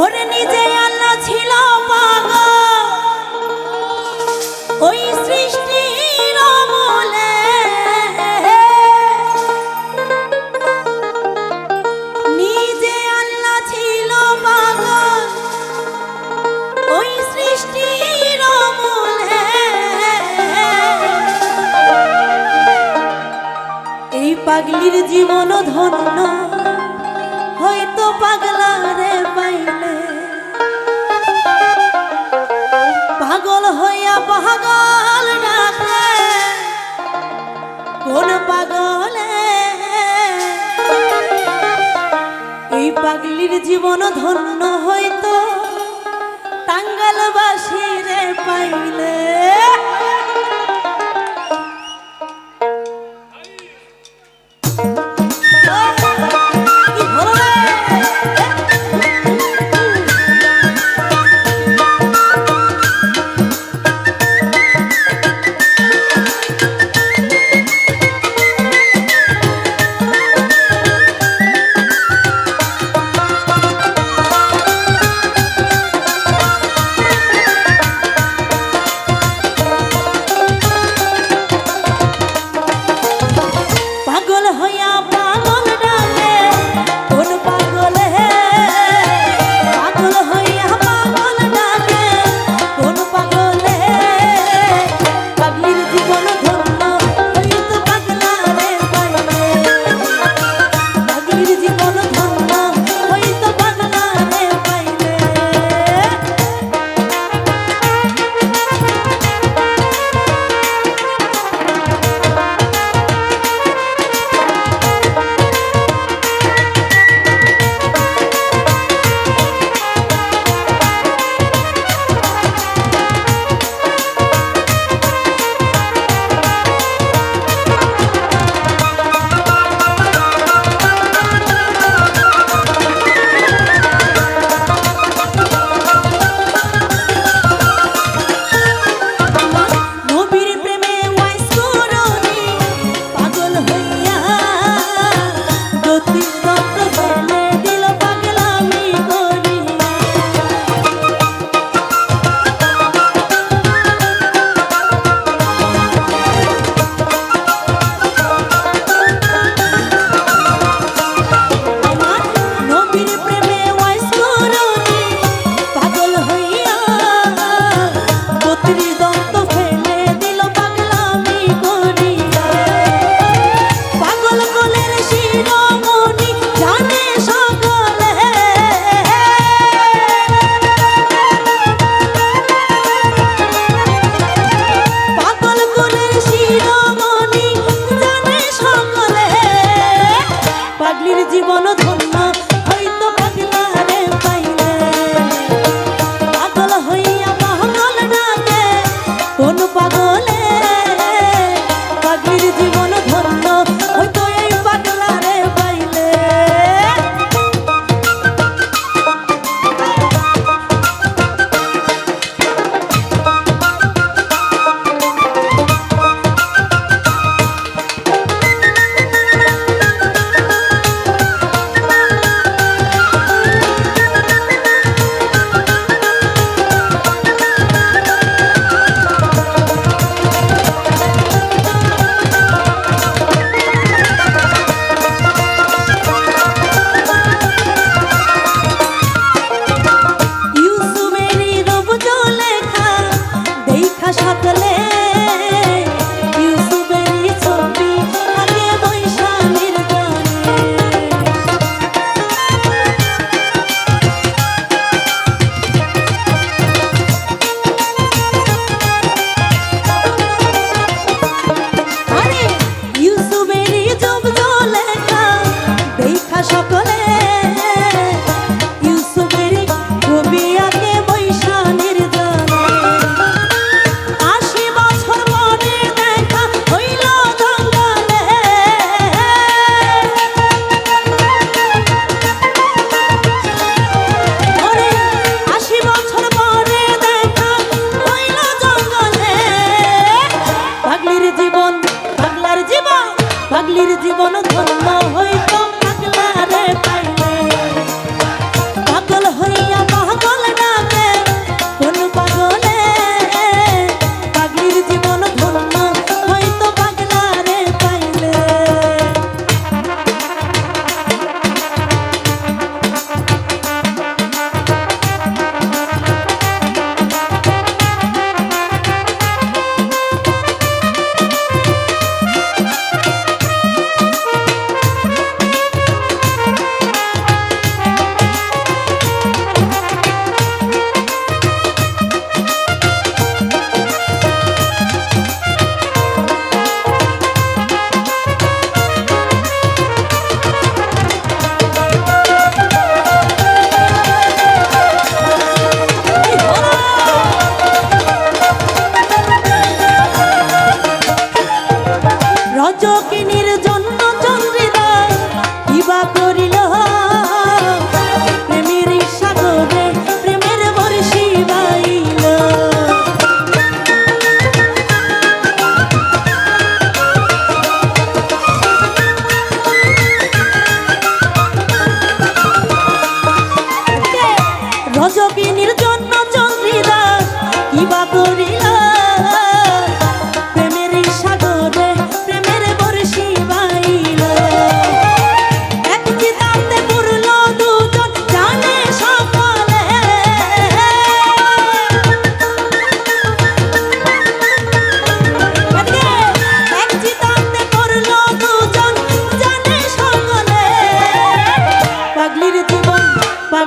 ওরে নিজে আল্লাহ ছিল পাগল ওই সৃষ্টির আমলে, নিজে আল্লাহ ছিল পাগল ওই সৃষ্টির আমলে। এই পাগলির জীবন ধন্য হয়তো পাগলারে পাইলে, পাগল হইয়া পাগল ডাকে কোন পাগলে। এই পাগলির জীবন ধন্য হয়তো টাঙ্গালবাসীরে পাইলে।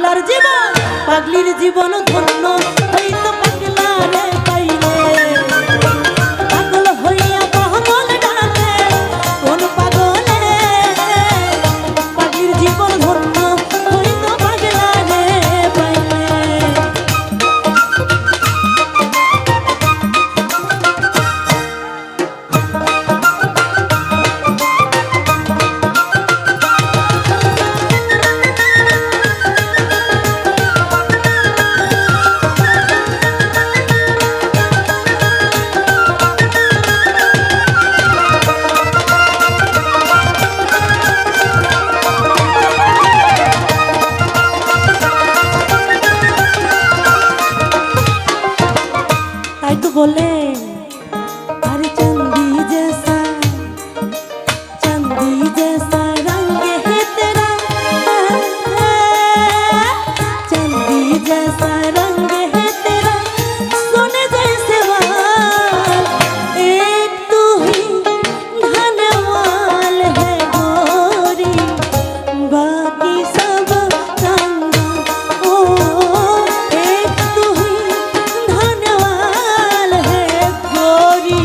পাগলার জীবন পাগলির জীবন ধন্য হইতো পাগলা রে পাইলে পাগল হইয়া পাগল ডাকে কোন পাগলে পাগলির জীবন ধন্য হইতো পাগলা রে পাইলে তাই তো বলে अरे चंदी जैसा रंग है तेरा चंदी जैसा रंग है तेरा सोने जैसे बाल एक तू ही धनवान है गोरी बाकी सब कंगाल ओ एक तू ही धनवान है गोरी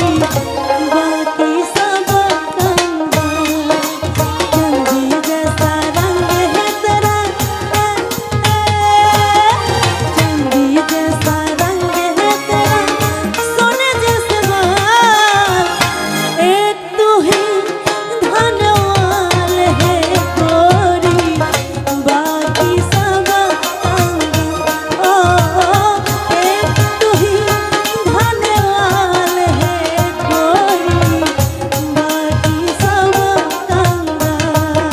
बाकी सब कंगाल चंदी जैसा रंग है तेरा चंदी जैसा रंग है तेरा सोने जैसे बाल एक तू ही धनवान है गोरी बाकी सब कंगाल ओ एक तू ही धनवान है गोरी बाकी सब कंगाल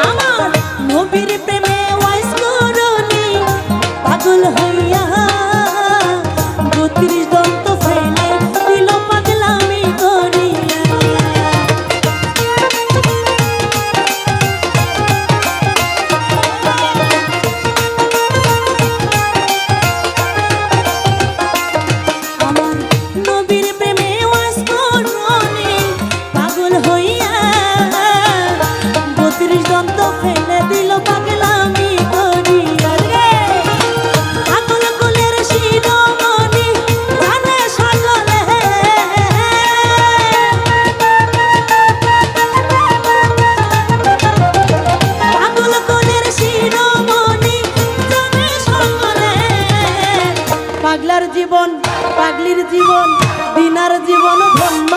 আমার নবীর প্রেমে ওয়াইস করনি পাগল হইয়া ৩২ দন্ত ফেলে দিল পাগলামি করিয়া আমার নবীর প্রেমে ওয়াইস করনি পাগল হইয়া ৩২ দন্ত ফেলে দিল পাগলামি করিয়া রে পাগল কুলের শিরোমণি জানে সকলে পাগল কুলের শিরোমণি জানে সকলে পাগলার জীবন পাগলির জীবন দিনার জীবন ধন্য